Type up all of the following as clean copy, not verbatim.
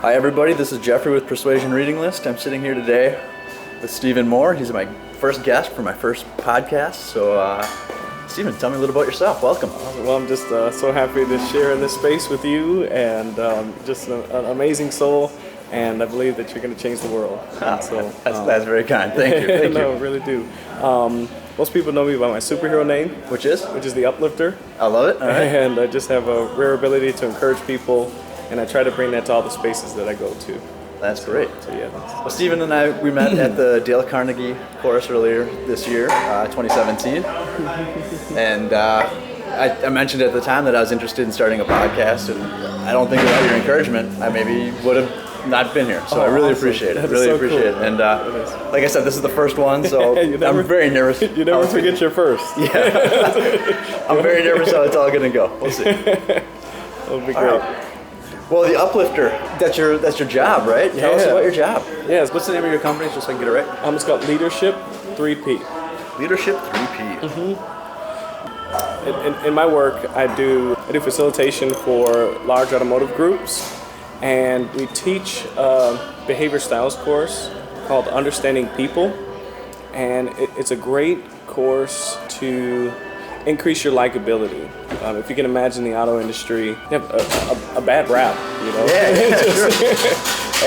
Hi everybody, this is Jeffrey with Persuasion Reading List. I'm sitting here today with Stephen Moore. He's my first guest for my first podcast. So Stephen, tell me a little about yourself. Welcome. Well, I'm just so happy to share in this space with you, and just an amazing soul, and I believe that you're going to change the world. So that's very kind. Thank you. Thank no, you. really do. Most people know me by my superhero name, Which is the Uplifter. I love it. All right. And I just have a rare ability to encourage people, and I try to bring that to all the spaces that I go to. That's great. So yeah. Well, Stephen and I, we met at the Dale Carnegie course earlier this year, 2017. And I mentioned at the time that I was interested in starting a podcast, and I don't think without your encouragement, I maybe would have not been here. So I really awesome. appreciate it. That is Really so appreciate cool. it. And like I said, this is the first one, so I'm very nervous. You never forget your first. Yeah. I'm very nervous how it's all going to go. We'll see. That'll be great. Right. Well, the Uplifter, that's your job, right? Tell us about your job. Yes. What's the name of your company, just so I can get it right? It's called Leadership 3P. Leadership 3P. In my work, I do facilitation for large automotive groups, and we teach a behavior styles course called Understanding People, and it's a great course to increase your likability. If you can imagine the auto industry, you have a bad rap, you know? Yeah, sure.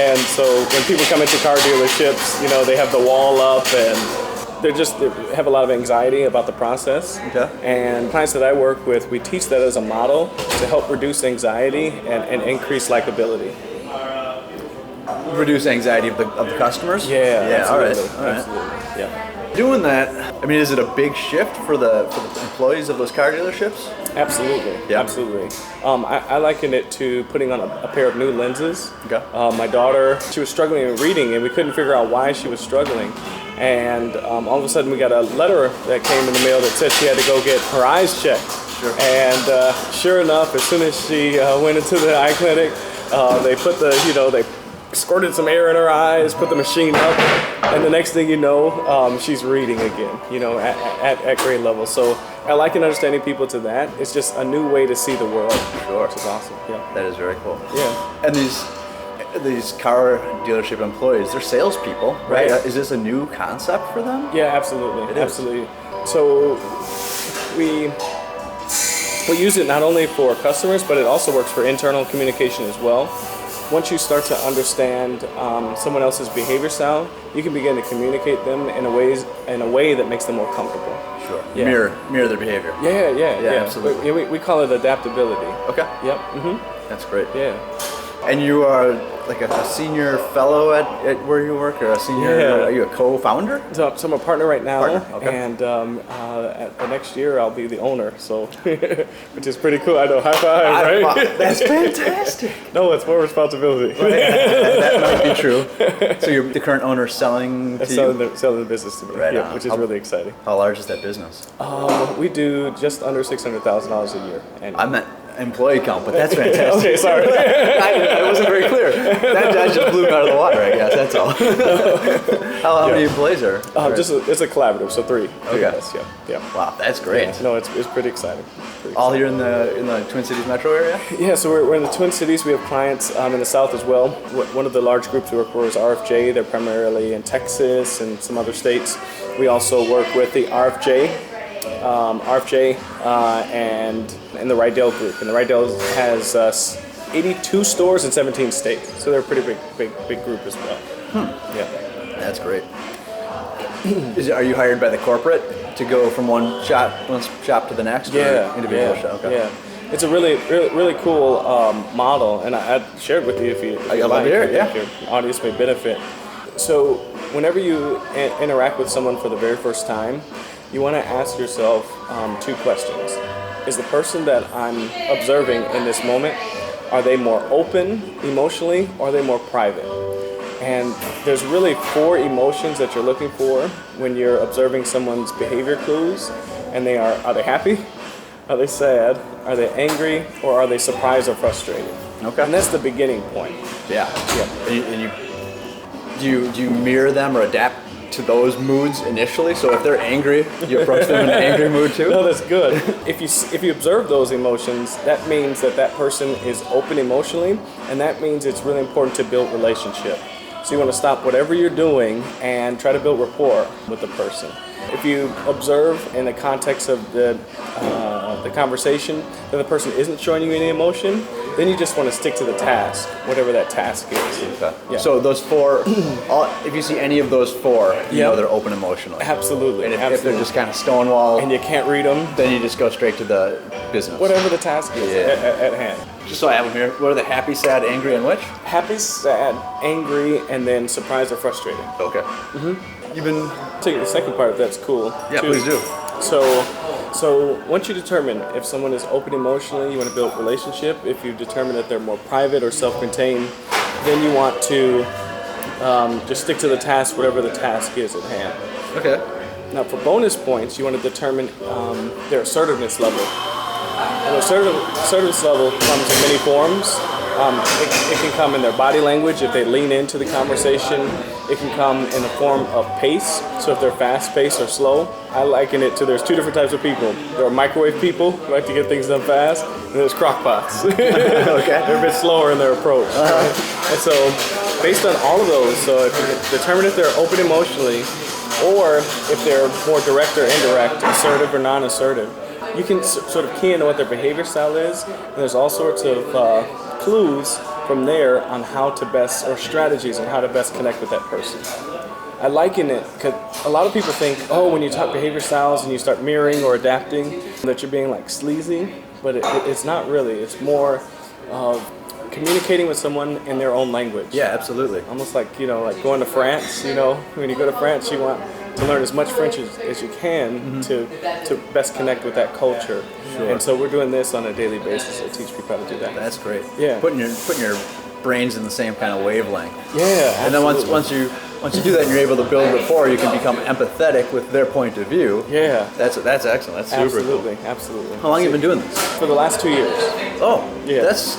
And so when people come into car dealerships, you know, they have the wall up and they have a lot of anxiety about the process. Okay. And clients that I work with, we teach that as a model to help reduce anxiety and increase likability. Reduce anxiety of the customers? Yeah, all right. absolutely. Absolutely. Yeah. Doing that, I mean, is it a big shift for the employees of those car dealerships? Absolutely. Yeah. Absolutely. I liken it to putting on a pair of new lenses. Okay. My daughter, she was struggling in reading, and we couldn't figure out why she was struggling. And all of a sudden, we got a letter that came in the mail that said she had to go get her eyes checked. Sure. And sure enough, as soon as she went into the eye clinic, they put they squirted some air in her eyes, put the machine up, and the next thing you know, she's reading again, you know, at grade level. So I like understanding people to that. It's just a new way to see the world. Sure. Which is awesome. Yeah. That is very cool. Yeah. And these car dealership employees, they're salespeople, right? Right. Is this a new concept for them? Yeah, absolutely. It is. Absolutely. So we use it not only for customers, but it also works for internal communication as well. Once you start to understand someone else's behavior style, you can begin to communicate them in a way that makes them more comfortable. Sure. Yeah. Mirror their behavior. Yeah. Absolutely. We call it adaptability. Okay. Yep. Mm-hmm. That's great. Yeah. And you are like a senior fellow at where you work, or a senior? Yeah. Are you a co-founder? So I'm a partner right now, Okay. and at the next year I'll be the owner. So, which is pretty cool. I know, high five, right? That's fantastic. No, it's more responsibility. That might be true. So you're the current owner selling to you? Selling the business to me, Right yeah, on. which is really exciting. How large is that business? We do just under $600,000 a year. I meant employee count, but that's fantastic. Okay, sorry. I wasn't very clear. That just blew me out of the water, I guess. That's all. How many employees are? It's a collaborative, so three. Okay. Guys, yeah. Wow, that's great. Yeah, no, it's pretty exciting. All here in the Twin Cities metro area? Yeah, so we're in the Twin Cities. We have clients in the South as well. One of the large groups we work for is RFJ. They're primarily in Texas and some other states. We also work with the RFJ and the Rydell group. And the Rydell has 82 stores in 17 states. So they're a pretty big group as well. Yeah. That's great. Are you hired by the corporate to go from one shop to the next? Yeah. Or individual shop? Okay. Yeah. It's a really cool model, and I'd share it with you if I'd love to hear it, yeah. If your audience may benefit. So whenever you interact with someone for the very first time, you want to ask yourself two questions. Is the person that I'm observing in this moment, are they more open emotionally, or are they more private? And there's really 4 emotions that you're looking for when you're observing someone's behavior clues. And are they happy? Are they sad? Are they angry? Or are they surprised or frustrated? Okay. And that's the beginning point. Yeah. And do you mirror them or adapt to those moods initially? So if they're angry, you approach them in an angry mood too? No, that's good. If you observe those emotions, that means that person is open emotionally, and that means it's really important to build relationship. So you want to stop whatever you're doing and try to build rapport with the person. If you observe in the context of the conversation that the person isn't showing you any emotion, then you just want to stick to the task, whatever that task is. Okay. Yeah. So those four, if you see any of those four, you know they're open emotionally. Absolutely. And if they're just kind of stonewall, and you can't read them, then you just go straight to the business. whatever the task is at hand. Just so I have them here, what are the happy, sad, angry, and which? Happy, sad, angry, and then surprised or frustrated. Okay. You've been... Take the second part if that's cool. Yeah, too. please do. So once you determine if someone is open emotionally, you want to build relationship. If you determine that they're more private or self-contained, then you want to just stick to the task, whatever the task is at hand. Okay. Now for bonus points, you want to determine their assertiveness level. And assertiveness level comes in many forms. It can come in their body language if they lean into the conversation. It can come in the form of pace, so if they're fast-paced or slow. I liken it to there's two different types of people. There are microwave people who like to get things done fast, and there's crockpots. Okay. They're a bit slower in their approach. And so based on all of those, so if you determine if they're open emotionally or if they're more direct or indirect, assertive or non-assertive, you can sort of key into what their behavior style is, and there's all sorts of clues from there on how to best, or strategies on how to best connect with that person. I liken it because a lot of people think, when you talk behavior styles and you start mirroring or adapting, that you're being like sleazy, but it's not really. It's more of communicating with someone in their own language. Yeah, absolutely. Almost like, like going to France, when you go to France, you want to learn as much French as you can to best connect with that culture. Sure. And so we're doing this on a daily basis to teach people how to do that. That's great. Yeah. Putting your brains in the same kind of wavelength. Yeah. And then once you do that and you're able to build rapport, you can become empathetic with their point of view. Yeah. That's excellent. That's super absolutely, cool. Absolutely. How long have you been doing this? For the last 2 years. Oh, yeah. That's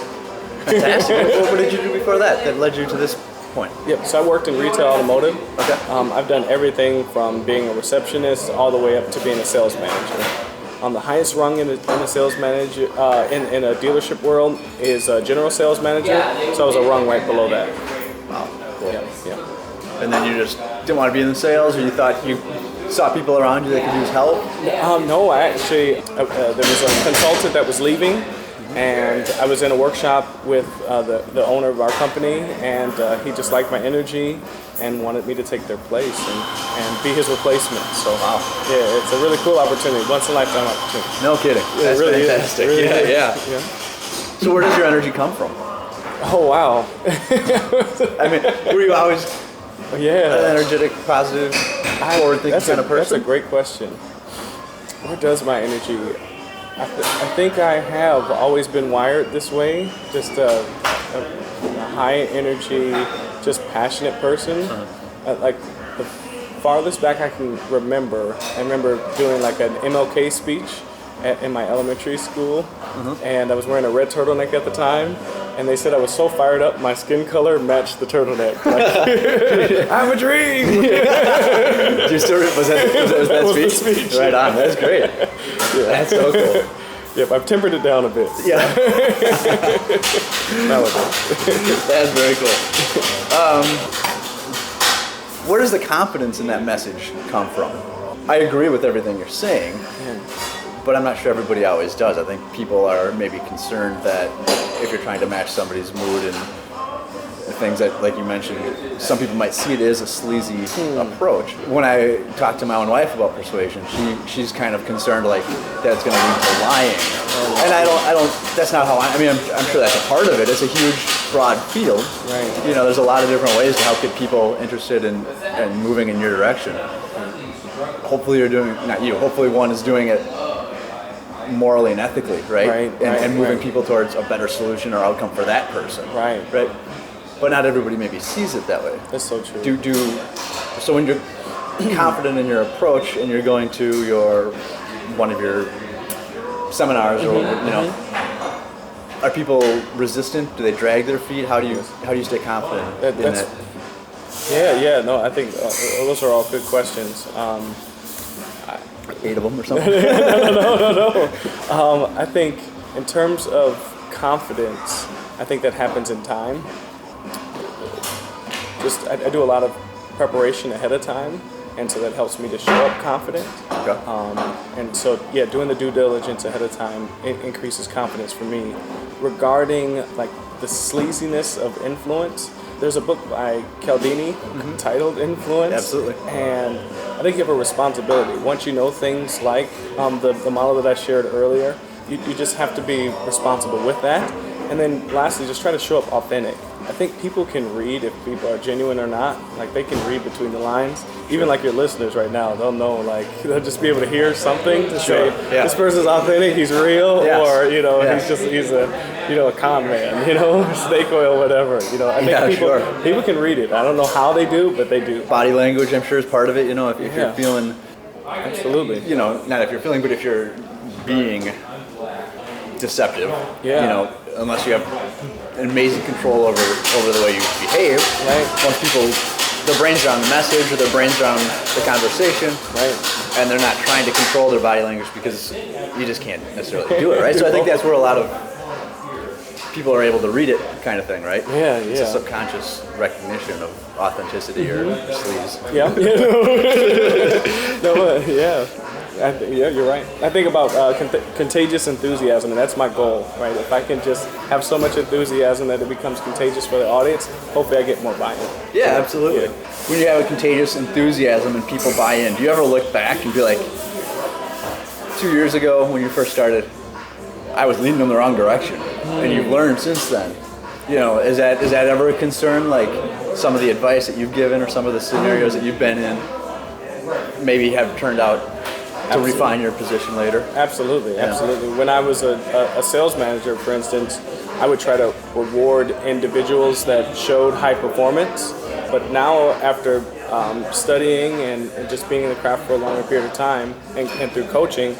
fantastic. What did you do before that led you to this point? Yep. So I worked in retail automotive. Okay. I've done everything from being a receptionist all the way up to being a sales manager. The highest rung in a sales manager in a dealership world is a general sales manager. So I was a rung right below that. Wow. Cool. Yeah. And then you just didn't want to be in the sales, or you thought you saw people around you that could use help? No, I actually there was a consultant that was leaving. And I was in a workshop with the owner of our company, and he just liked my energy and wanted me to take their place and be his replacement. So wow. Yeah, it's a really cool opportunity, once in a lifetime opportunity. No kidding. Yeah, That's really fantastic. Really yeah. Yeah. So where does your energy come from? Oh wow. I mean, were you always an energetic, positive, forward-thinking kind of person? That's a great question. Where does my energy? I think I have always been wired this way, just a high energy, just passionate person. Like the farthest back I can remember, I remember doing like an MLK speech in my elementary school, and I was wearing a red turtleneck at the time, and they said I was so fired up, my skin color matched the turtleneck. Like, I'm a dream! Was that speech? Right on, that's great. Yeah, that's so cool. Yep, I've tempered it down a bit. Yeah. Nowadays. That's very cool. Where does the confidence in that message come from? I agree with everything you're saying, but I'm not sure everybody always does. I think people are maybe concerned that if you're trying to match somebody's mood and the things that, like you mentioned, some people might see it as a sleazy approach. When I talk to my own wife about persuasion, she's kind of concerned like that's going to lead to lying. And I don't. That's not how I mean. I'm sure that's a part of it. It's a huge, broad field. Right. There's a lot of different ways to help get people interested in moving in your direction. Hopefully you're doing, not you. Hopefully one is doing it morally and ethically, right? And moving people towards a better solution or outcome for that person. Right. But not everybody maybe sees it that way. That's so true. So when you're confident in your approach and you're going to one of your seminars or Mm-hmm. are people resistant? Do they drag their feet? How do you stay confident in that? Yeah. No, I think those are all good questions. 8 of them or something. No. I think in terms of confidence, I think that happens in time. I do a lot of preparation ahead of time, and so that helps me to show up confident. Okay. And so, doing the due diligence ahead of time increases confidence for me. Regarding like the sleaziness of influence, there's a book by Cialdini titled Influence. Absolutely. And I think you have a responsibility. Once you know things like the model that I shared earlier, you just have to be responsible with that. And then lastly, just try to show up authentic. I think people can read if people are genuine or not. Like they can read between the lines. Even like your listeners right now, they'll know, like they'll just be able to hear something to say, this person's authentic, he's real, or he's a con man, snake oil, whatever. I think people can read it. I don't know how they do, but they do. Body language, I'm sure, is part of it. If you're feeling, absolutely. Not if you're feeling, but if you're being deceptive, unless you have amazing control over the way you behave. Right. Once people, their brains are on the message or their brains are on the conversation, right, and they're not trying to control their body language because you just can't necessarily do it, right? So I think that's where a lot of people are able to read it, kind of thing, right? Yeah. It's a subconscious recognition of authenticity or sleaze. Yeah. You're right. I think about contagious enthusiasm, and that's my goal, right? If I can just have so much enthusiasm that it becomes contagious for the audience, hopefully I get more buy-in. Yeah, absolutely. Yeah. When you have a contagious enthusiasm and people buy in, do you ever look back and be like, 2 years ago when you first started, I was leading them the wrong direction, and you've learned since then? Is that ever a concern? Like some of the advice that you've given or some of the scenarios that you've been in maybe have turned out to refine your position later? Absolutely. When I was a sales manager, for instance, I would try to reward individuals that showed high performance. But now, after studying and just being in the craft for a longer period of time and through coaching,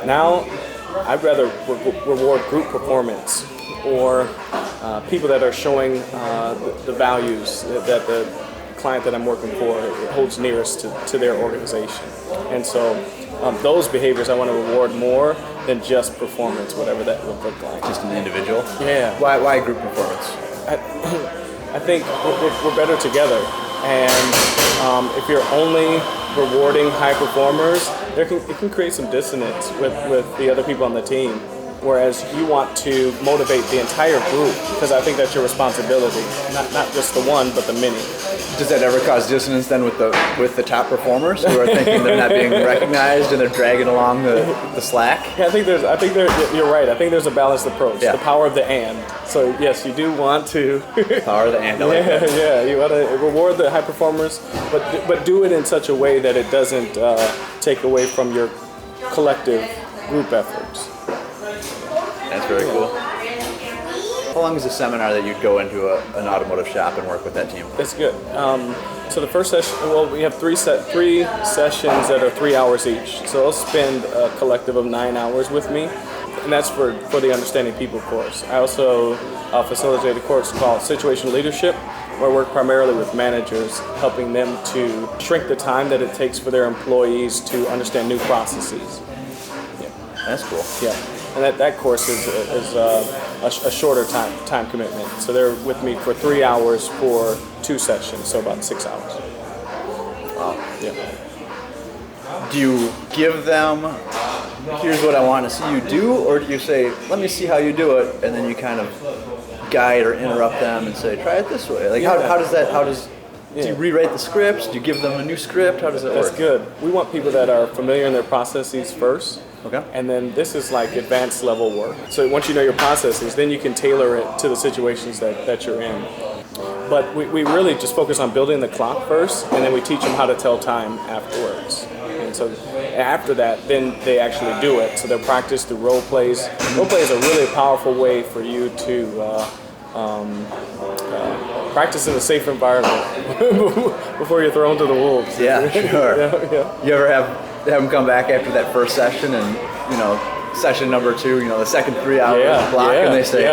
now I'd rather reward group performance or people that are showing the values that the client that I'm working for holds nearest to their organization. And so those behaviors I want to reward more than just performance, whatever that would look like. Just an individual? Yeah. Why group performance? I think we're better together. And if you're only rewarding high performers, it can create some dissonance with the other people on the team. Whereas you want to motivate the entire group, because I think that's your responsibility, not just the one, but the many. Does that ever cause dissonance then with the top performers who are thinking they're not being recognized and they're dragging along the slack? Yeah, I think you're right. I think there's a balanced approach. Yeah. The power of the and. So yes, you do want to power of the and. I like that. Yeah. You want to reward the high performers, but do it in such a way that it doesn't take away from your collective group efforts. That's very cool. How long is a seminar that you'd go into an automotive shop and work with that team? That's good. So the first session, we have three sessions that are 3 hours each. So they'll spend a collective of 9 hours with me, and that's for the Understanding People course. I also facilitate a course called Situational Leadership, where I work primarily with managers, helping them to shrink the time that it takes for their employees to understand new processes. Yeah. That's cool. Yeah. And that course is a shorter time commitment. So they're with me for 3 hours for 2 sessions, so about 6 hours. Wow. Yeah. Do you give them, here's what I want to see you do, or do you say, let me see how you do it, and then you kind of guide or interrupt them and say, try it this way? Like do you rewrite the scripts? Do you give them a new script? How does that work? That's good. We want people that are familiar in their processes first. Okay. And then this is like advanced level work. So once you know your processes, then you can tailor it to the situations that you're in. But we really just focus on building the clock first, and then we teach them how to tell time afterwards. And so after that, then they actually do it. So they'll practice through role plays. Role play is a really powerful way for you to practice in a safe environment before you're thrown to the wolves. Yeah, sure. Yeah. You ever have them come back after that first session and, session number 2, the second 3 hours block, and they say,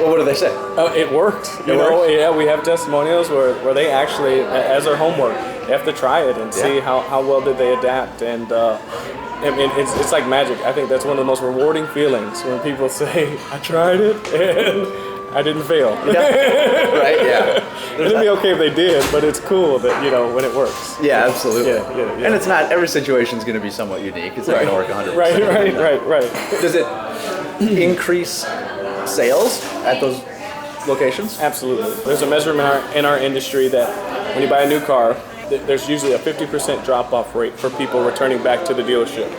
Well, what do they say? It worked. You know, yeah, we have testimonials where they actually, as their homework, they have to try it and see how well did they adapt. And I mean, it's like magic. I think that's one of the most rewarding feelings when people say, I tried it and I didn't fail. Yeah. Right, yeah. It'd be okay if they did, but it's cool that, you know, when it works. Yeah, absolutely. Yeah. And it's not, every situation is going to be somewhat unique. It's not going to work 100%. Right. Does it increase sales at those locations? Absolutely. There's a measurement in our industry that when you buy a new car, there's usually a 50% drop-off rate for people returning back to the dealership.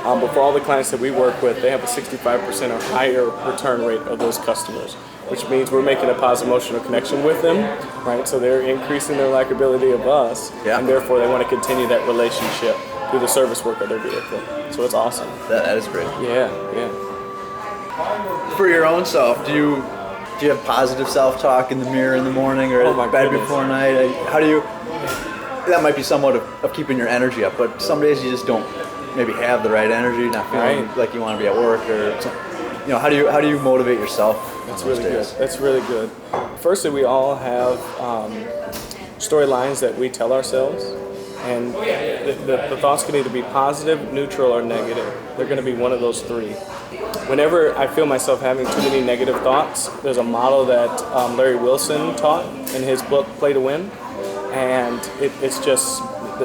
But for all the clients that we work with, they have a 65% or higher return rate of those customers, which means we're making a positive emotional connection with them, right? So they're increasing their likability of us, and therefore they want to continue that relationship through the service work of their vehicle. So it's awesome. That is great. Yeah. For your own self, do you have positive self-talk in the mirror in the morning or bed before night? How do you? That might be somewhat of keeping your energy up, but some days you just don't maybe have the right energy, not feeling like you want to be at work or something. You know, how do you motivate yourself? That's really good. That's really good. Firstly, we all have storylines that we tell ourselves, and the thoughts can either be positive, neutral, or negative. They're going to be one of those three. Whenever I feel myself having too many negative thoughts, there's a model that Larry Wilson taught in his book, Play to Win, and it's just,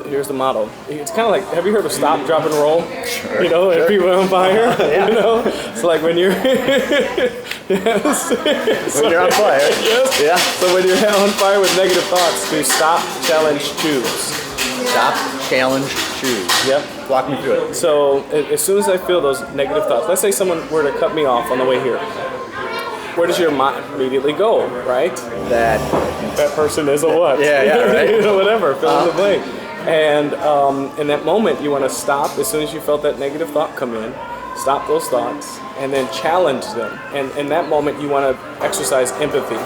here's the model. It's kind of like, have you heard of stop, drop, and roll? Sure. You know, and people are on fire. You know, it's like when you're when you're on fire. Yes. Yeah. So when you're on fire with negative thoughts, do stop, challenge, choose. Stop, challenge, choose. Yep. Walk me through it. So as soon as I feel those negative thoughts, let's say someone were to cut me off on the way here. Where does your mind immediately go, right? That person is a what? Yeah, right. You know, whatever, fill in the blank. And in that moment, you want to stop as soon as you felt that negative thought come in. Stop those thoughts and then challenge them. And in that moment, you want to exercise empathy.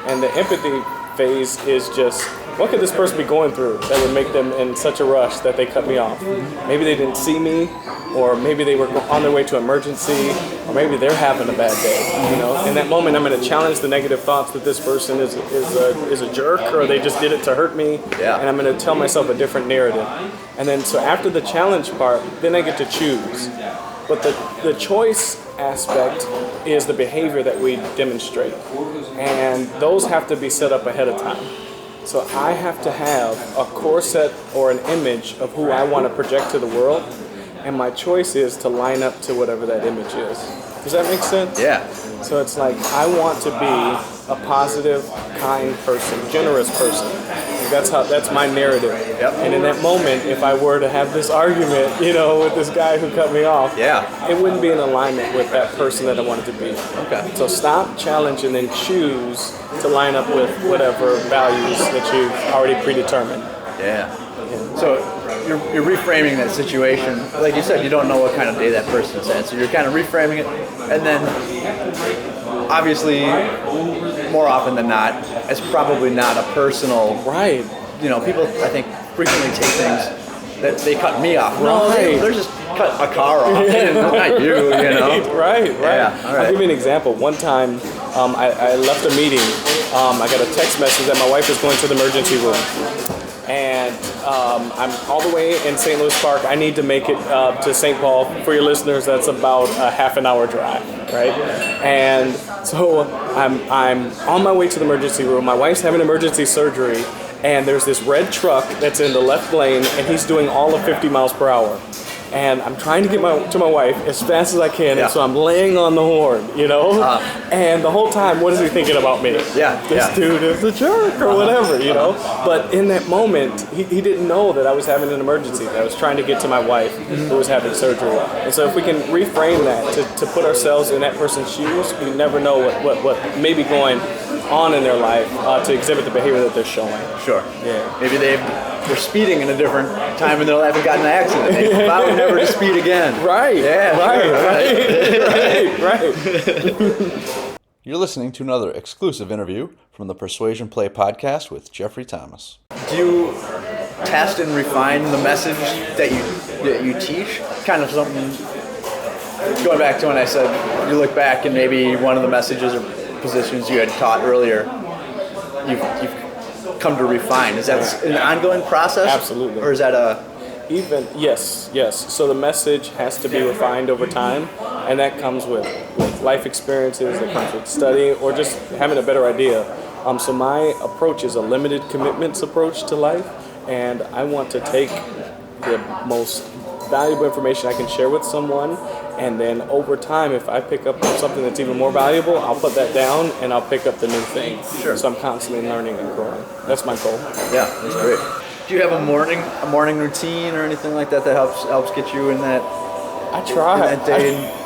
And the empathy phase is just, what could this person be going through that would make them in such a rush that they cut me off? Maybe they didn't see me, or maybe they were on their way to emergency, or maybe they're having a bad day. You know, in that moment, I'm going to challenge the negative thoughts that this person is a jerk, or they just did it to hurt me. Yeah. And I'm going to tell myself a different narrative. And then, so after the challenge part, then I get to choose. But the choice aspect is the behavior that we demonstrate, and those have to be set up ahead of time. So I have to have a core set or an image of who I want to project to the world, and my choice is to line up to whatever that image is. Does that make sense? Yeah. So it's like, I want to be a positive, kind person, generous person. That's my narrative. Yep. And in that moment, if I were to have this argument, you know, with this guy who cut me off, it wouldn't be in alignment with that person that I wanted to be. Okay. So stop, challenge, and then choose to line up with whatever values that you've already predetermined. Yeah. So you're reframing that situation. Like you said, you don't know what kind of day that person's had, so you're kind of reframing it, and then obviously, more often than not, it's probably not a personal. Right. You know, people I think frequently take things that they cut me off. They're just cut a car off, not you. You know. Right. Yeah. All right. I'll give you an example. One time, I left a meeting. I got a text message that my wife was going to the emergency room. And I'm all the way in St. Louis Park. I need to make it to St. Paul. For your listeners, that's about a half an hour drive, right? And so I'm on my way to the emergency room. My wife's having emergency surgery, and there's this red truck that's in the left lane, and he's doing all of 50 miles per hour. And I'm trying to get to my wife as fast as I can, and so I'm laying on the horn, you know? And the whole time, what is he thinking about me? This dude is a jerk, or whatever, you know? But in that moment, he didn't know that I was having an emergency, that I was trying to get to my wife who was having surgery. And so if we can reframe that to put ourselves in that person's shoes, we never know what may be going on in their life to exhibit the behavior that they're showing. Sure. Yeah. Maybe they're speeding in a different time in their life and gotten in an accident. They vowed never to speed again. Right. Yeah. Right. You're listening to another exclusive interview from the Persuasion Play podcast with Jeffrey Thomas. Do you test and refine the message that you teach? Kind of something, going back to when I said you look back and maybe one of the messages or positions you had taught earlier, you've come to refine. Is that an ongoing process? Absolutely. Or is that Yes. So the message has to be refined over time, and that comes with life experiences, that comes with studying, or just having a better idea. So my approach is a limited commitments approach to life, and I want to take the most valuable information I can share with someone, and then over time, if I pick up something that's even more valuable, I'll put that down and I'll pick up the new thing. Sure. So I'm constantly learning and growing. That's my goal. Yeah, that's great. Do you have a morning routine or anything like that helps get you in that? I try. In that day,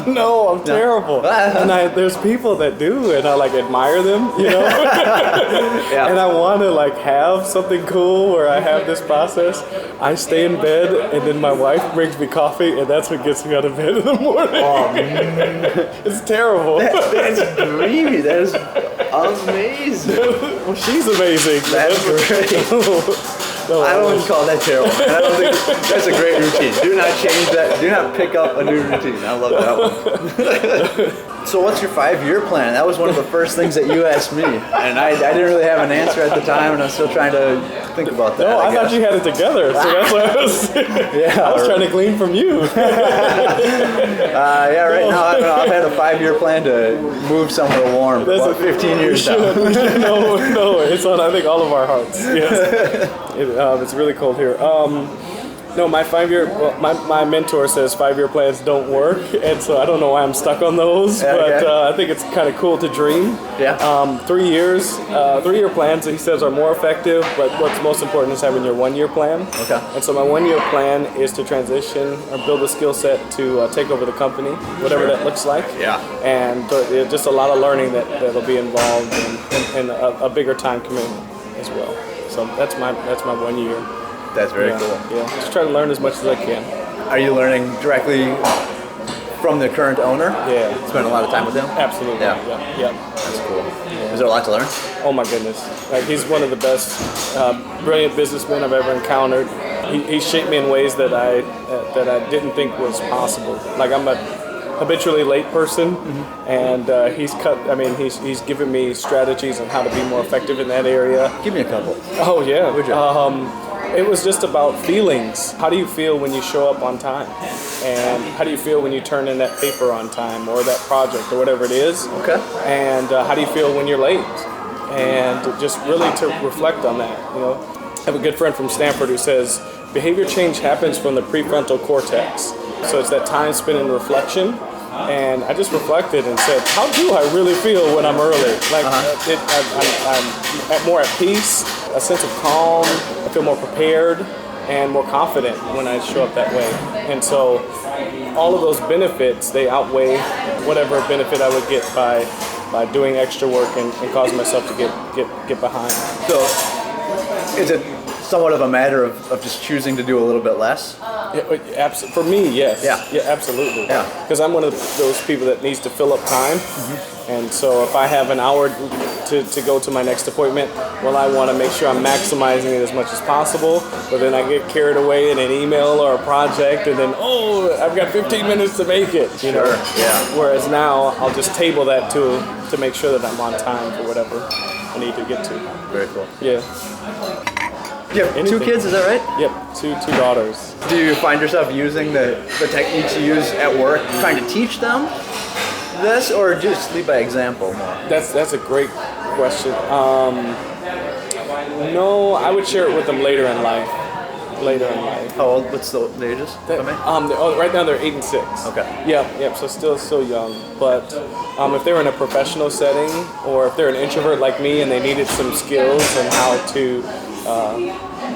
No, I'm terrible. And there's people that do, and I like admire them, Yeah. And I want to like have something cool where I have this process. I stay in bed, and then my wife brings me coffee, and that's what gets me out of bed in the morning. Oh, man. It's terrible. That's dreamy. That is amazing. Well, she's amazing. That's great. No, I wouldn't call that terrible. I don't think that's a great routine. Do not change that. Do not pick up a new routine. I love that one. So what's your 5-year plan? That was one of the first things that you asked me. And I didn't really have an answer at the time, and I'm still trying to think about that. No, I thought you had it together, so that's what I was I was trying to glean from you. Right now I've had a 5-year plan to move somewhere warm. That's about 15 years now. No, it's on I think all of our hearts. Yes. It's really cold here. No, my 5-year, my mentor says 5-year plans don't work, and so I don't know why I'm stuck on those, but I think it's kind of cool to dream. Yeah. 3-year plans, he says, are more effective, but what's most important is having your 1-year plan. Okay. And so my 1-year plan is to transition or build a skill set to take over the company, whatever that looks like. Yeah. And just a lot of learning that'll be involved and a bigger time commitment as well. So that's my 1 year. That's very cool. Yeah, just try to learn as much as I can. Are you learning directly from the current owner? Yeah. Spend a lot of time with him? Absolutely. Yeah. That's cool. Yeah. Is there a lot to learn? Oh my goodness. Like, he's one of the best, brilliant businessmen I've ever encountered. He shaped me in ways that I didn't think was possible. Like, I'm a habitually late person, and he's given me strategies on how to be more effective in that area. Give me a couple. Oh yeah. Would you? It was just about feelings. How do you feel when you show up on time? And how do you feel when you turn in that paper on time or that project or whatever it is? Okay. And how do you feel when you're late? And just really to reflect on that. I have a good friend from Stanford who says behavior change happens from the prefrontal cortex. So it's that time spent in reflection. And I just reflected and said, how do I really feel when I'm early? Like, I'm more at peace, a sense of calm. I feel more prepared and more confident when I show up that way. And so all of those benefits, they outweigh whatever benefit I would get by doing extra work and causing myself to get behind. So is it somewhat of a matter of just choosing to do a little bit less? For me, yes. Yeah, absolutely. Yeah. Because I'm one of those people that needs to fill up time. And so if I have an hour to go to my next appointment, well, I want to make sure I'm maximizing it as much as possible. But then I get carried away in an email or a project, and then, I've got 15 minutes to make it. Sure. Yeah. Whereas now, I'll just table that to make sure that I'm on time for whatever I need to get to. Very cool. Yeah. You have 2 kids, is that right? Yep, two daughters. Do you find yourself using the techniques you use at work, trying to teach them this, or just lead by example more? That's a great question. No, I would share it with them later in life. How old? What's the ages? Right now they're 8 and 6. Okay. Yep. So still so young. But if they're in a professional setting, or if they're an introvert like me and they needed some skills on how to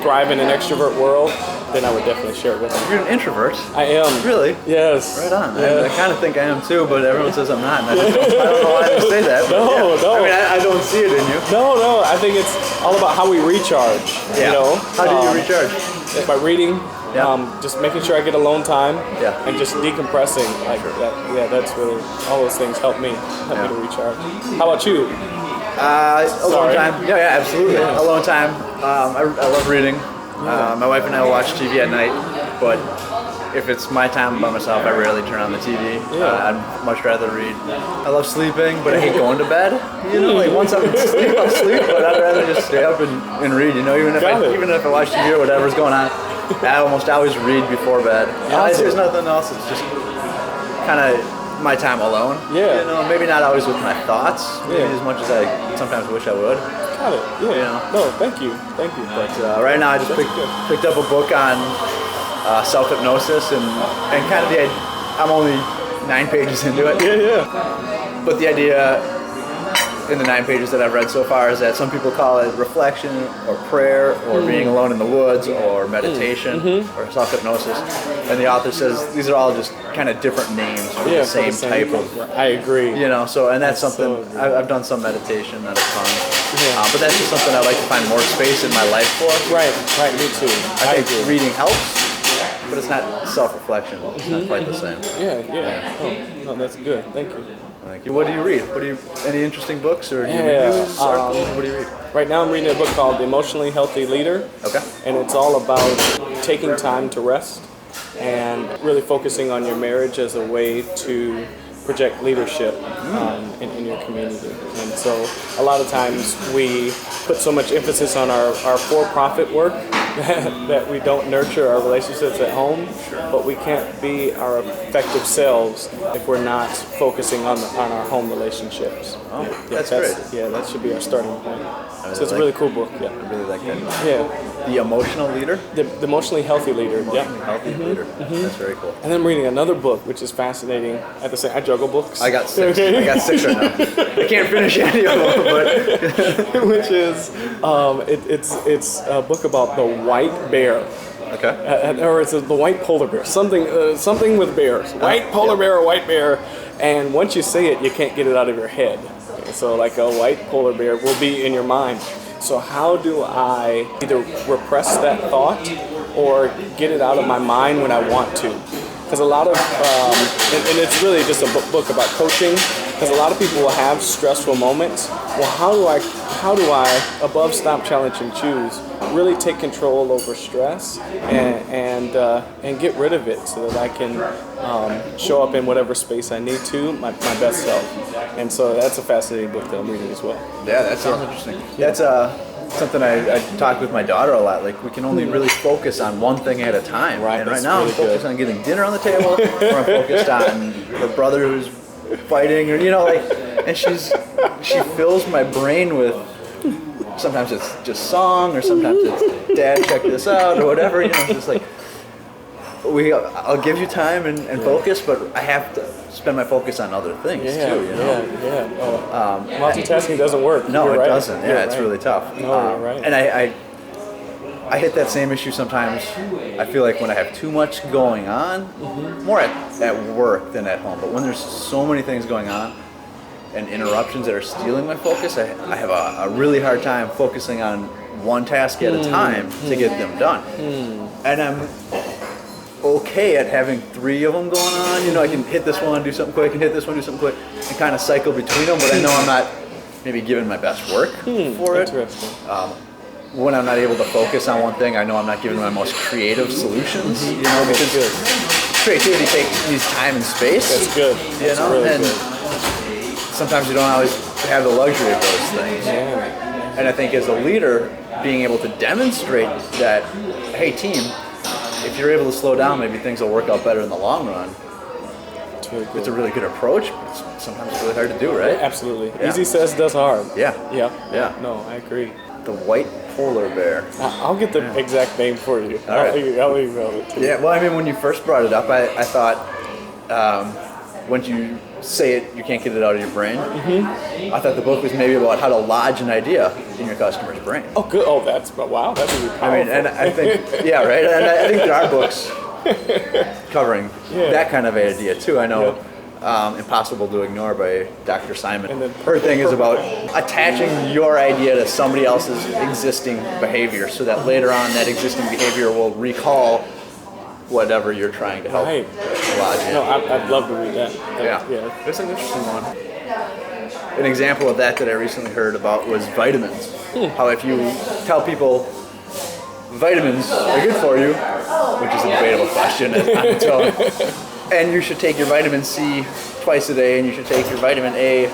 thrive in an extrovert world, then I would definitely share it with them. You're an introvert? I am. Really? Yes. Right on. Yeah. I kind of think I am too, but everyone says I'm not. And I don't know why they say that. No. I mean, I don't see it in you. No. I think it's all about how we recharge. Yeah. How do you recharge? By reading. Yeah. Just making sure I get alone time. Yeah. And just decompressing like that. Yeah, that's really, all those things help me to recharge. How about you? Alone time. Yeah, absolutely. Alone time. I love reading. My wife and I will watch TV at night, but if it's my time by myself, I rarely turn on the TV. I'd much rather read. I love sleeping, but I hate going to bed. You know, like once I'm asleep, I'll sleep, but I'd rather just stay up and read. You know, even if I watch TV or whatever's going on, I almost always read before bed. There's nothing else. It's just kind of my time alone. Yeah. You know, maybe not always with my thoughts, maybe as much as I sometimes wish I would. Got it. Yeah. You know? No, thank you. But right now I just picked up a book on self-hypnosis and kind of I'm only 9 pages into it. Yeah. But the idea in the 9 pages that I've read so far is that some people call it reflection or prayer or being alone in the woods or meditation or self-hypnosis. And the author says these are all just kind of different names for the same type of... I agree. You know, so, and that's something, I've done some meditation that is fun. But that's just something I'd like to find more space in my life for. Right, me too. I think reading helps, but it's not self-reflection. It's not quite the same. Yeah. Oh, no, that's good. Thank you. Thank you. What do you read? Any interesting books or news, articles? What do you read? Right now I'm reading a book called The Emotionally Healthy Leader. Okay. And it's all about taking time to rest and really focusing on your marriage as a way to project leadership in your community. And so a lot of times we put so much emphasis on our for-profit work that we don't nurture our relationships at home, but we can't be our effective selves if we're not focusing on our home relationships. Oh, that's great. Yeah, that should be our starting point. So it's a like really cool book. Yeah, I really like that. Yeah. The Emotional Leader? The Emotionally Healthy Leader. Emotionally Healthy Leader. That's very cool. And then I'm reading another book, which is fascinating. At the same, I juggle books. I got 6. I got 6 right now. I can't finish any of them, but which is it's a book about the white bear. okay. Or it's the white polar bear. Something with bears. White polar bear or white bear. And once you say it, you can't get it out of your head. So like a white polar bear will be in your mind. So how do I either repress that thought or get it out of my mind when I want to? Because a lot of, and it's really just a book about coaching, because a lot of people will have stressful moments. Well, how do I, above stop, challenge, and choose, really take control over stress and get rid of it so that I can show up in whatever space I need to, my best self. And so that's a fascinating book that I'm reading as well. Yeah, that sounds interesting. That's something I talk with my daughter a lot. Like, we can only really focus on one thing at a time. Right. And right now I'm focused on getting dinner on the table, or I'm focused on her brother who's fighting, or and she fills my brain with, sometimes it's just song, or sometimes it's Dad, check this out, or whatever. It's just like, I'll give you time and focus, but I have to spend my focus on other things too. Yeah. Multitasking doesn't work. No, You're it right. doesn't. Yeah, it's right. really tough. No, you're right. And I hit that same issue sometimes. I feel like when I have too much going on, more at work than at home, but when there's so many things going on and interruptions that are stealing my focus, I have a really hard time focusing on one task at a time to get them done. And I'm okay at having 3 of them going on. I can hit this one, do something quick, and hit this one, do something quick, and kind of cycle between them, but I know I'm not maybe giving my best work for it. Interesting. When I'm not able to focus on one thing, I know I'm not giving my most creative solutions, because creativity needs time and space. That's good. That's really and good. Sometimes you don't always have the luxury of those things. Yeah. And I think as a leader, being able to demonstrate that, hey team, if you're able to slow down, maybe things will work out better in the long run. It's a really good approach, but sometimes it's really hard to do, right? Absolutely. Yeah. Easy says does hard. Yeah. Yeah. No, I agree. The white polar bear. I'll get the exact name for you. All right. I'll email it to you. Yeah, well, I mean, when you first brought it up, I thought once you say it, you can't get it out of your brain. I thought the book was maybe about how to lodge an idea in your customer's brain. Oh, good. Oh, wow. That's really powerful. I mean, and I think, yeah, right? And I think there are books covering that kind of idea, too. I know Impossible to Ignore by Dr. Simon. And then her thing is about attaching your idea to somebody else's existing behavior so that later on that existing behavior will recall whatever you're trying to help lodge in. No, I'd love to read that. Yeah. It's an interesting one. An example of that I recently heard about was vitamins. How if you tell people vitamins are good for you, which is a debatable question on its own. And you should take your vitamin C twice a day, and you should take your vitamin A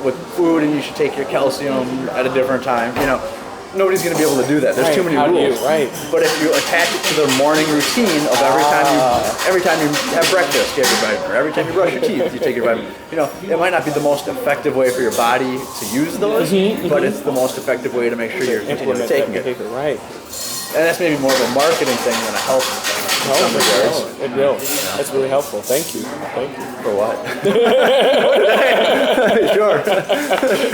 with food, and you should take your calcium at a different time. Nobody's going to be able to do that. There's too many rules. But if you attach it to their morning routine of every time you have breakfast, you have your vitamin, or every time you brush your teeth, you take your vitamin. It might not be the most effective way for your body to use those, but it's the most effective way to make sure you're continually taking it. Right. And that's maybe more of a marketing thing than a health thing. It will. That's really helpful. Thank you. For what? Sure.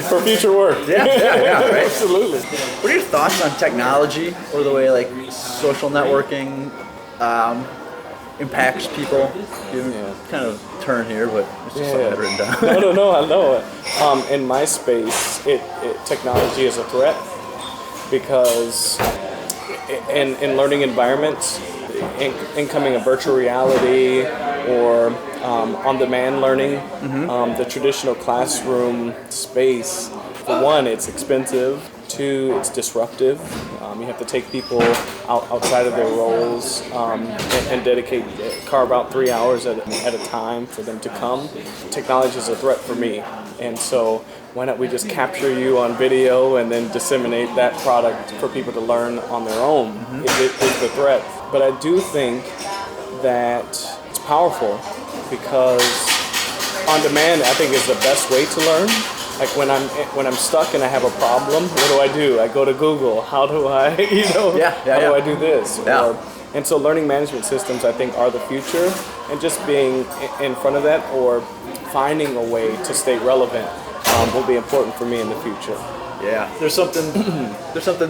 For future work. Yeah, right? Absolutely. What are your thoughts on technology or the way social networking impacts people? Kind of turn here, but it's just something I've written down. No, I know it. In my space, technology is a threat because in learning environments, incoming of virtual reality or on-demand learning, the traditional classroom space, for one, it's expensive. Two, it's disruptive. You have to take people outside of their roles and carve out 3 hours at a time for them to come. Technology is a threat for me, and so why not we just capture you on video and then disseminate that product for people to learn on their own? It's the threat. But I do think that it's powerful because on demand, I think, is the best way to learn. Like when I'm stuck and I have a problem, what do? I go to Google. How do I, how do I do this? Yeah. And so learning management systems, I think, are the future. And just being in front of that or finding a way to stay relevant will be important for me in the future. Yeah, there's something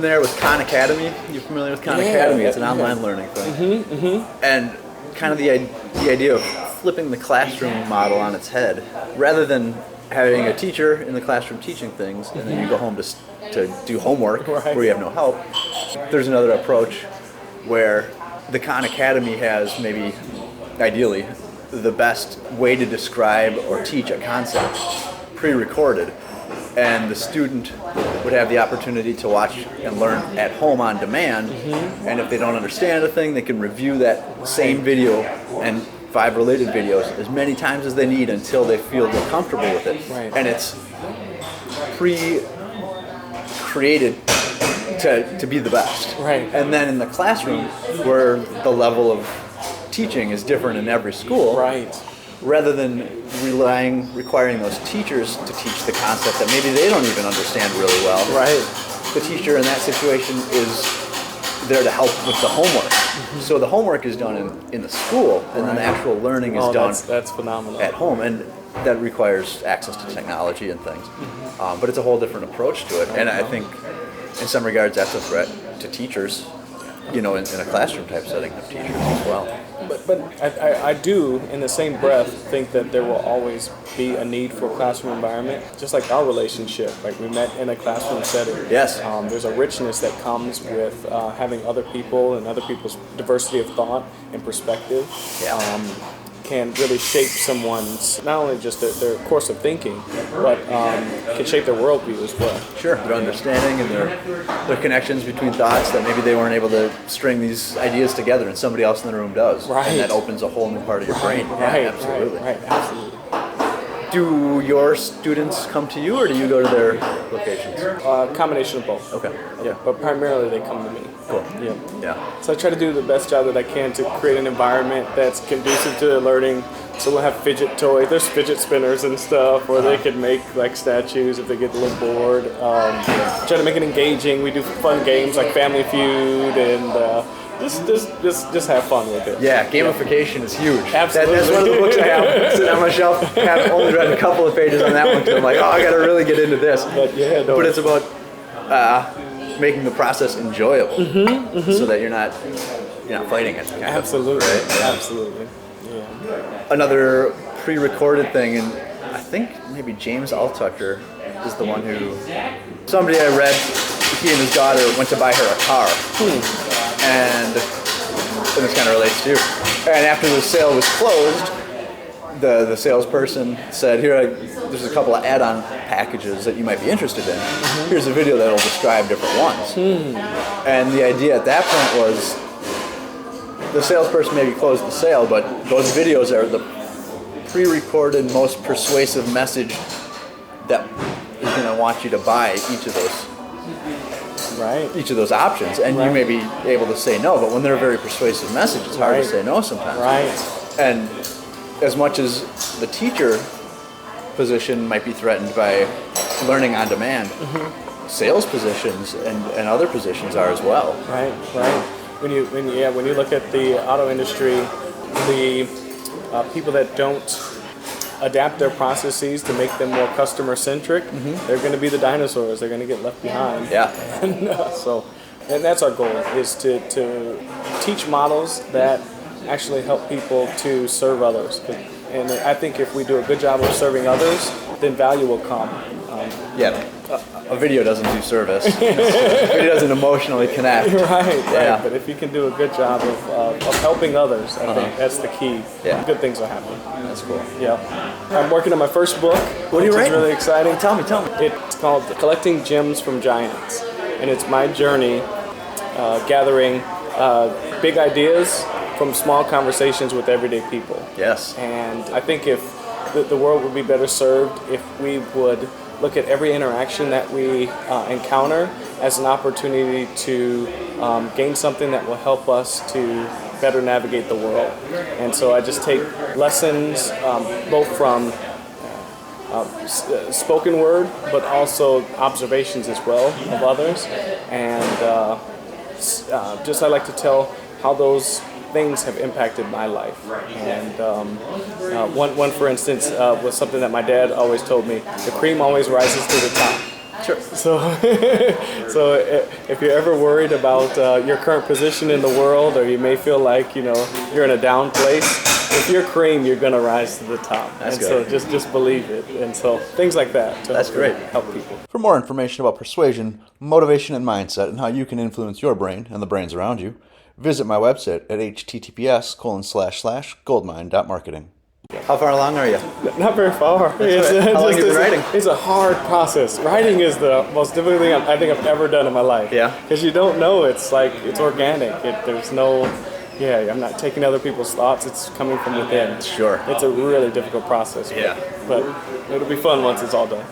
there with Khan Academy. You familiar with Khan Academy? It's an online learning thing. And kind of the idea of flipping the classroom model on its head, rather than having a teacher in the classroom teaching things, and then you go home to do homework where you have no help. There's another approach where the Khan Academy has maybe, ideally, the best way to describe or teach a concept pre-recorded, and the student would have the opportunity to watch and learn at home on demand, and if they don't understand a thing, they can review that same video and 5 related videos as many times as they need until they feel they're comfortable with it. And it's pre-created to be the best. And then in the classroom, where the level of teaching is different in every school, rather than requiring those teachers to teach the concept that maybe they don't even understand really well, the teacher in that situation is there to help with the homework. So the homework is done in the school, and then the actual learning is done that's phenomenal. at home, and that requires access to technology and things. But it's a whole different approach to it, and I think in some regards that's a threat to teachers, in a classroom type setting of teachers as well. But I do, in the same breath, think that there will always be a need for a classroom environment, just like our relationship. Like we met in a classroom setting. Yes. There's a richness that comes with having other people and other people's diversity of thought and perspective. Can really shape someone's, not only just their course of thinking, but can shape their worldview as well. Sure, their understanding and their connections between thoughts that maybe they weren't able to string these ideas together and somebody else in the room does. And that opens a whole new part of your brain. Absolutely. Absolutely. Do your students come to you, or do you go to their locations? Combination of both. Okay. Yeah, but primarily they come to me. Cool. Yeah. So I try to do the best job that I can to create an environment that's conducive to their learning. So we'll have fidget toys. There's fidget spinners and stuff, or they could make like statues if they get a little bored. Try to make it engaging. We do fun games like Family Feud and. Just have fun with it. Yeah, gamification is huge. Absolutely. That's one of the books I have sitting on my shelf. I've only read a couple of pages on that one because I'm like, I got to really get into this. But it's about making the process enjoyable, so that you're not fighting it. Absolutely. Absolutely. Yeah. Another pre-recorded thing, and I think maybe James Altucher is the one who. Somebody I read, he and his daughter went to buy her a car. And this kind of relates to you. And after the sale was closed, the salesperson said, there's a couple of add-on packages that you might be interested in. Here's a video that'll describe different ones. And the idea at that point was the salesperson maybe closed the sale, but those videos are the pre-recorded, most persuasive message that is going to want you to buy each of those options. And you may be able to say no, but when they're a very persuasive message, it's hard to say no sometimes. And as much as the teacher position might be threatened by learning on demand, sales positions and other positions are as well. Right. When you look at the auto industry, the people that don't adapt their processes to make them more customer centric, they're going to be the dinosaurs. They're going to get left behind. And that's our goal, is to teach models that actually help people to serve others. And I think if we do a good job of serving others, then value will come. A video doesn't do service. A video doesn't emotionally connect. Right. But if you can do a good job of helping others, I think that's the key. Good things will happen. That's cool. I'm working on my first book. What are you writing? It's really exciting. Tell me. It's called Collecting Gems from Giants. And it's my journey gathering big ideas from small conversations with everyday people. Yes. And I think if the world would be better served if we would look at every interaction that we encounter as an opportunity to gain something that will help us to better navigate the world. And so I just take lessons both from spoken word, but also observations as well of others. And just I like to tell how those things have impacted my life. And one for instance, was something that my dad always told me: the cream always rises to the top. Sure. So if you're ever worried about your current position in the world, or you may feel like you're in a down place, if you're cream, you're gonna rise to the top. That's and good. So just believe it. And so things like that to That's great. help people. For more information about persuasion, motivation, and mindset, and how you can influence your brain and the brains around you, visit my website at https://goldmine.marketing. How far along are you? Not very far. How long have you been writing? It's a hard process. Writing is the most difficult thing I think I've ever done in my life. Yeah. Because you don't know. It's like, it's organic. There's no, I'm not taking other people's thoughts. It's coming from within. Sure. It's a really difficult process. But it'll be fun once it's all done.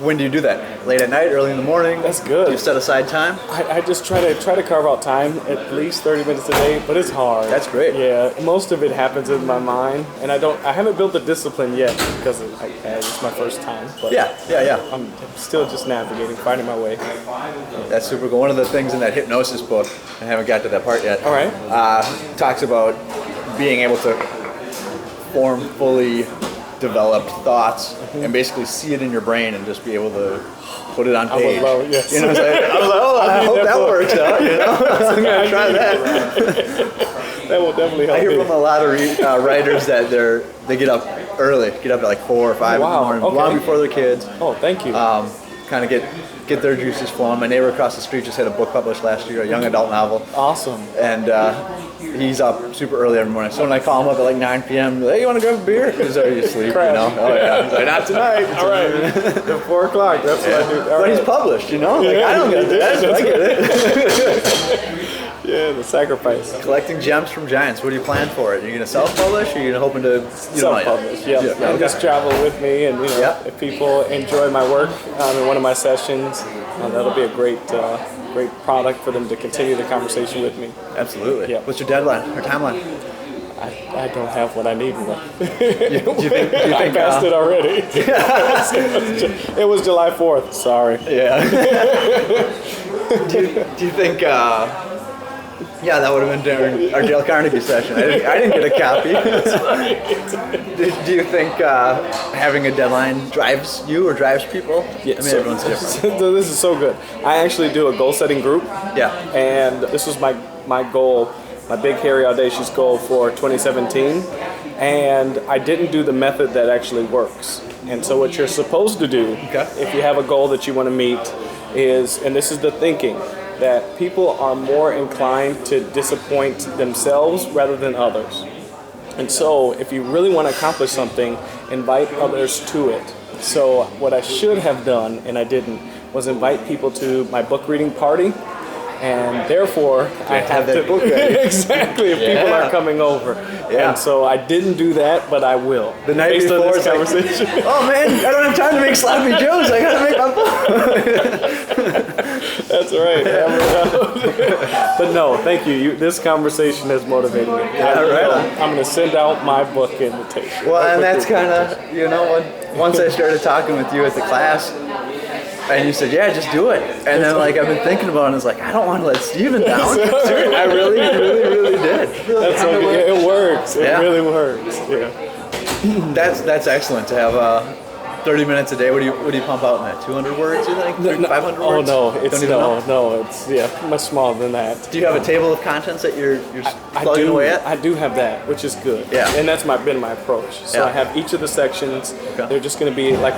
When do you do that? Late at night, early in the morning? That's good. Do you set aside time? I just try to carve out time, at least 30 minutes a day, but it's hard. That's great. Yeah, most of it happens in my mind, and I haven't built the discipline yet because it's my first time. But I'm still just navigating, finding my way. That's super cool. One of the things in that hypnosis book, I haven't got to that part yet. All right. Talks about being able to form fully developed thoughts and basically see it in your brain and just be able to put it on page. I would love it, yes. You know what I'm saying? I was like, I hope that works out, I'm going to try that. That will definitely help. I hear from a lot of writers that they get up early, get up at like 4 or 5 in the morning, long before their kids. Oh, thank you. Kind of get their juices flowing. My neighbor across the street just had a book published last year, a young adult novel. Awesome. And he's up super early every morning. So when I call him up at like 9 p.m., hey, you want to grab a beer? He's already asleep, Crash. Oh yeah. He's like, not tonight. All right. At 4 o'clock. That's what I do. But he's published, Like, I don't get that. I get it. Yeah, the sacrifice. Collecting gems from giants. What do you plan for it? Are you going to self-publish, or are you hoping to self-publish? And just travel with me, and if people enjoy my work in one of my sessions, that'll be a great product for them to continue the conversation with me. Absolutely. Yeah. What's your deadline or timeline? I don't have what I need. Do you think I passed it already. It was July 4th. Sorry. Yeah. do you think? That would have been during our Dale Carnegie session. I didn't get a copy. Do you think having a deadline drives you or drives people? Yeah, everyone's different. So this is so good. I actually do a goal-setting group. Yeah. And this was my goal, my big, hairy, audacious goal for 2017. And I didn't do the method that actually works. And so what you're supposed to do, if you have a goal that you want to meet, is, and this is the thinking, that people are more inclined to disappoint themselves rather than others. And so if you really want to accomplish something, invite others to it. So what I should have done, and I didn't, was invite people to my book reading party. And therefore, I have that book ready. Exactly, if people are coming over. Yeah. And so I didn't do that, but I will. The night based on before, this it's conversation. like, oh man, I don't have time to make sloppy joes. I gotta make my book. That's right. But no, thank you. This conversation has motivated me. I'm going to send out my book invitation. Well, and that's kind of, once I started talking with you at the class, and you said, yeah, just do it. And then, I've been thinking about it, and it's like, I don't want to let Steven down. I really, really, really did. That's okay. It works. It really works. Yeah. That's excellent to have 30 minutes a day. What do you pump out in that? 200 words, you think? 500 words? Oh, it's much smaller than that. Do you have a table of contents that you're plugging away at? I do have that, which is good. Yeah. And that's been my approach. So I have each of the sections. Okay. They're just going to be like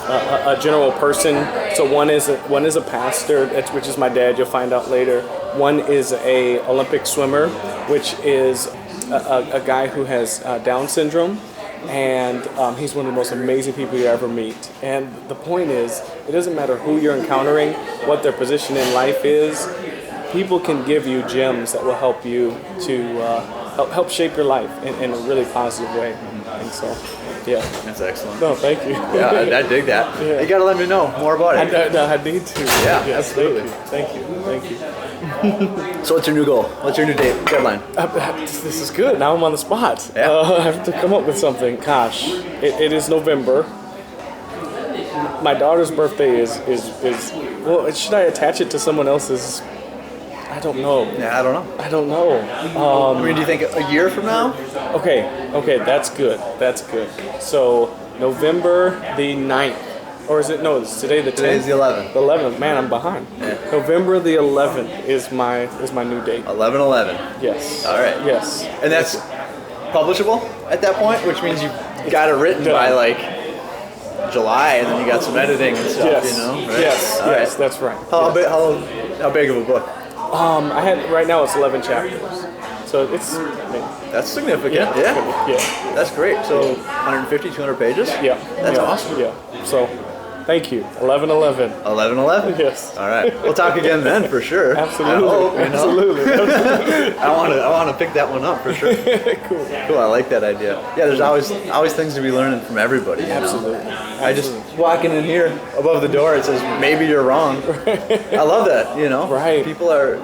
a general person. So one is a pastor, which is my dad. You'll find out later. One is a Olympic swimmer, which is a guy who has Down syndrome, and he's one of the most amazing people you ever meet. And the point is, it doesn't matter who you're encountering, what their position in life is. People can give you gems that will help you to help shape your life in a really positive way. And so, yeah. That's excellent. No, thank you. Yeah, I dig that. Yeah. You got to let me know more about it. I need to. Yeah, absolutely. Thank you. So what's your new goal? What's your new deadline? This is good. Now I'm on the spot. Yeah. I have to come up with something. Gosh, it is November. My daughter's birthday is well, should I attach it to someone else's? I don't know. Yeah, I don't know. Do you think a year from now? Okay, that's good. So November the 9th. Or is it, no, it's today the 10th? Today's the 11th. The 11th, man, I'm behind. Yeah. November the 11th is my new date. 11/11. Yes. All right. Yes. And that's publishable at that point, which means you've got it written by July, and then you got some editing and stuff, Right? Yes, right. That's right. How big of a book? Right now it's 11 chapters. So it's... That's significant, yeah. That's great. So 150, 200 pages? Yeah. That's awesome. Yeah. So, thank you. 11/11. 11/11? Yes. All right. We'll talk again then for sure. Absolutely. Absolutely. I want to pick that one up for sure. Cool. I like that idea. Yeah, there's always things to be learning from everybody. Absolutely. I just walking in here above the door, it says maybe you're wrong. I love that. Right. People are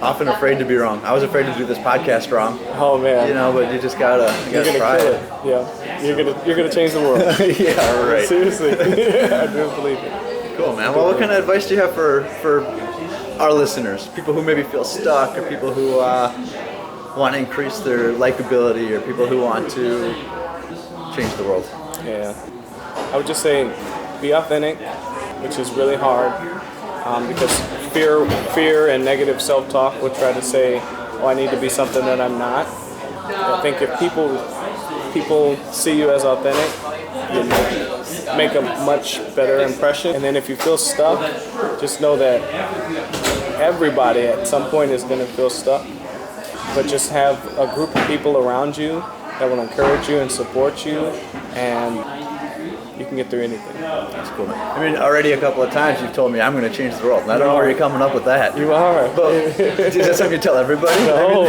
often afraid to be wrong. I was afraid to do this podcast wrong. Oh man. But you just gotta try it. Yeah. You're gonna change the world. Yeah, right. Seriously. I do believe it. Cool, man. Well, what kind of advice do you have for our listeners? People who maybe feel stuck, or people who want to increase their likability, or people who want to change the world? Yeah. I would just say be authentic, which is really hard. Because fear and negative self-talk will try to say, "Oh, I need to be something that I'm not." I think if people see you as authentic, you make a much better impression. And then if you feel stuck, just know that everybody at some point is going to feel stuck. But just have a group of people around you that will encourage you and support you, and you can get through anything. That's cool, man. I mean, already a couple of times you've told me I'm going to change the world, and I don't know where you're coming up with that. You are. But is that something you tell everybody? No.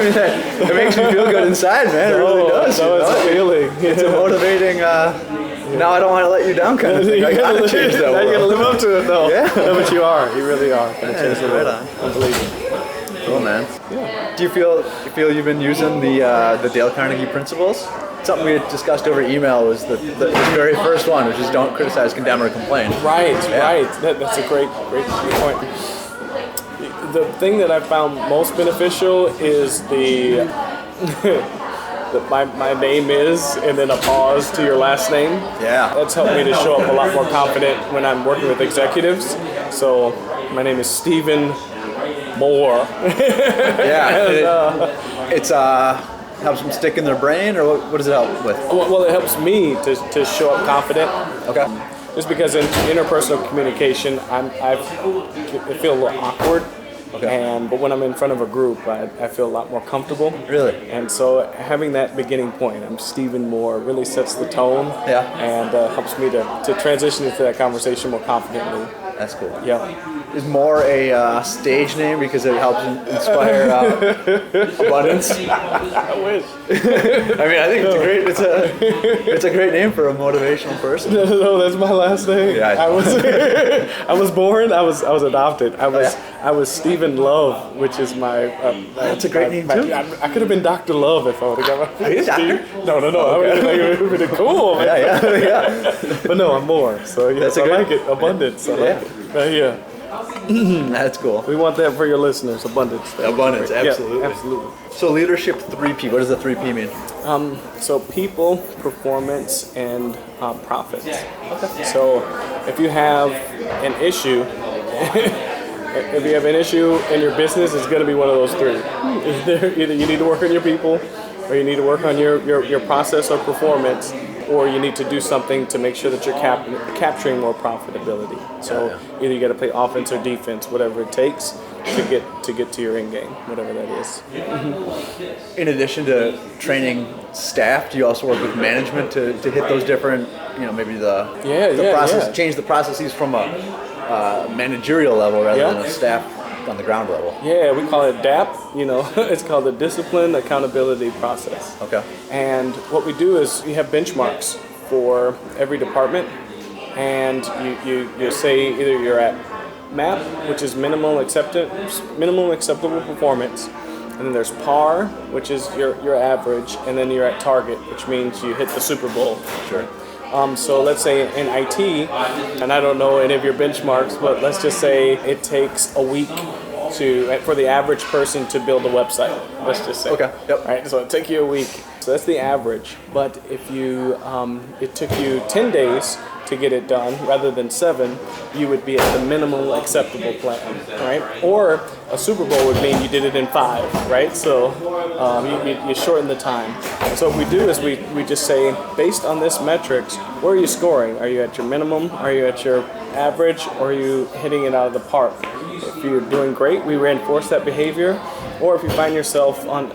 It makes me feel good inside, man. It really does. No, it's a feeling. It's a motivating, now I don't want to let you down kind of thing. I got to change that world. Now you got to live up to it, though. Yeah. No, but you are. You really are. Change the world. Unbelievable. Cool, man. Yeah. Do you feel you've been using the Dale Carnegie principles? Something we had discussed over email was the very first one, which is don't criticize, condemn, or complain. Right. That's a great point. The thing that I found most beneficial is my name is, and then a pause to your last name. Yeah. That's helped me to show up a lot more confident when I'm working with executives. So my name is Stephen Moore. Yeah. It's helps them stick in their brain, or what does it help with? Well, it helps me to show up confident. Okay. Just because in interpersonal communication, I feel a little awkward Okay. But when I'm in front of a group, I feel a lot more comfortable. Really? And so having that beginning point, I'm Stephen Moore, really sets the tone. Yeah. And helps me to transition into that conversation more confidently. That's cool. Yeah. Is more a stage name because it helps inspire abundance. I wish. I mean, I think it's a great name for a motivational person. No, that's my last name. Yeah, I was I was born. I was adopted. I was Stephen Love, which is my. That's a great name too. I could have been Dr. Love if I would have got my. Are you a doctor? No. Okay. It would have been cool. Man. Yeah. But no, I'm more. So yes, I like it. Abundance. I like it. Yeah. That's cool. We want that for your listeners. Abundance. Abundance, absolutely. Yeah, absolutely. So leadership 3P. What does the 3P mean? So people, performance, and profits. Okay. So if you have an issue, in your business, it's going to be one of those three. Either you need to work on your people, or you need to work on your process or performance, or you need to do something to make sure that you're capturing more profitability. So either you got to play offense or defense, whatever it takes to get to your end game, whatever that is. In addition to training staff, do you also work with management to hit those different, maybe the process, change the processes from a managerial level rather than a staff on the ground level? Yeah, we call it DAP. It's called the Discipline Accountability Process. Okay. And what we do is we have benchmarks for every department, and you say either you're at MAP, which is minimal acceptable performance, and then there's PAR, which is your average, and then you're at target, which means you hit the Super Bowl. Sure. So let's say in IT, and I don't know any of your benchmarks, but let's just say it takes a week for the average person to build a website. Let's just say. Okay. Yep. Right. So it took you a week. So that's the average. But if it took you 10 days to get it done rather than 7, you would be at the minimal acceptable plan, right? Or a Super Bowl would mean you did it in 5, right? So you shorten the time. So what we do is we just say, based on this metrics, where are you scoring? Are you at your minimum? Are you at your average? Or are you hitting it out of the park? If you're doing great, we reinforce that behavior. Or if you find yourself on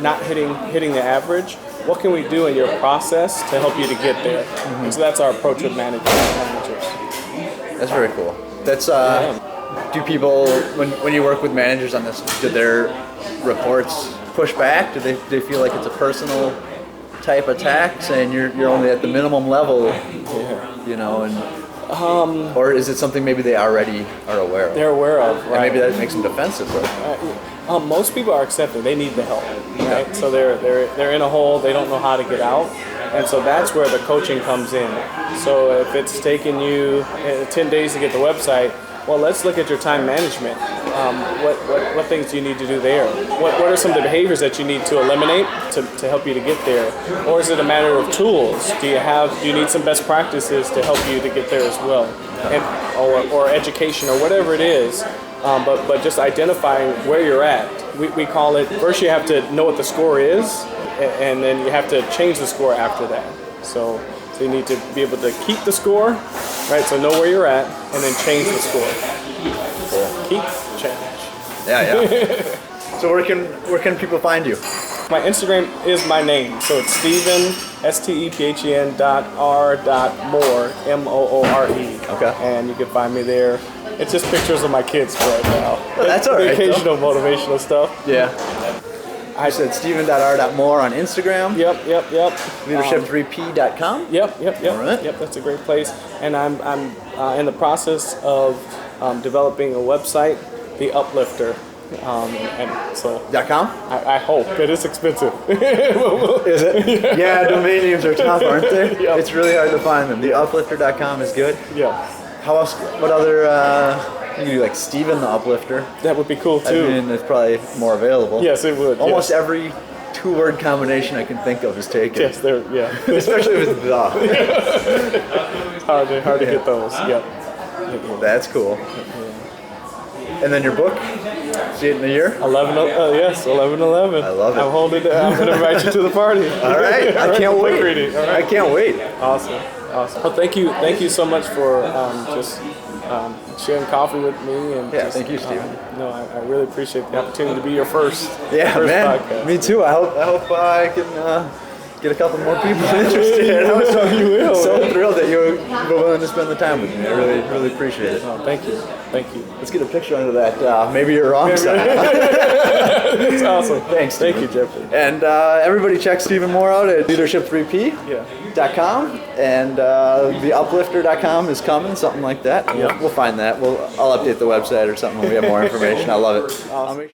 not hitting the average, what can we do in your process to help you to get there? Mm-hmm. So that's our approach with managers. That's very cool. That's do people when you work with managers on this, do their reports push back? Do they feel like it's a personal type attack, saying you're only at the minimum level, or is it something maybe they already are aware of? They're aware of, right? And maybe that makes them defensive. Most people are accepting. They need the help, right? So they're in a hole. They don't know how to get out, and so that's where the coaching comes in. So if it's taking you 10 days to get the website, well, let's look at your time management. What things do you need to do there? What are some of the behaviors that you need to eliminate to help you to get there? Or is it a matter of tools? Do you need some best practices to help you to get there as well? Or education or whatever it is. But just identifying where you're at. We call it, first you have to know what the score is, and then you have to change the score after that. So you need to be able to keep the score, right? So know where you're at, and then change the score. Cool. Keep, change. Yeah. So where can people find you? My Instagram is my name, so it's Stephen STEPHEN.R.Moore MOORE. Okay. And you can find me there. It's just pictures of my kids right now. That's all right. Occasional motivational stuff. Yeah. I said Stephen.R.Moore on Instagram. Yep. Leadership3p.com. Yep. All right. Yep, that's a great place. And I'm in the process of developing a website, the Uplifter. And so .com? I hope. It is expensive. Is it? Yeah, domain names are tough, aren't they? Yep. It's really hard to find them. The Uplifter.com is good. Yeah. How else? What other? You do like Steven the Uplifter. That would be cool too. I mean, it's probably more available. Yes, it would. Almost every 2-word combination I can think of is taken. Yes, yeah. Especially if it's the. It's hard to get those. Yep. That's cool. And then your book. See it in a year? 11/11. I love it. I'm going to invite you to the party. All right. I can't wait. All right. I can't wait. Awesome. Well, thank you so much for just sharing coffee with me. And Yeah, thank you, Steven. No, I really appreciate the opportunity to be your first. Yeah, first man. podcast. Me too. I hope I can get a couple more people interested. I was so thrilled that you were willing to spend the time with me. I really appreciate it. Oh, thank you. Let's get a picture under that. Maybe you're wrong. That's awesome. Thanks, Thank Steven. you, Jeffrey. And everybody check Steven Moore out at leadership3p.com, and the uplifter.com is coming, something like that. Yeah. We'll find that. I'll update the website or something when we have more information. I love it. Awesome.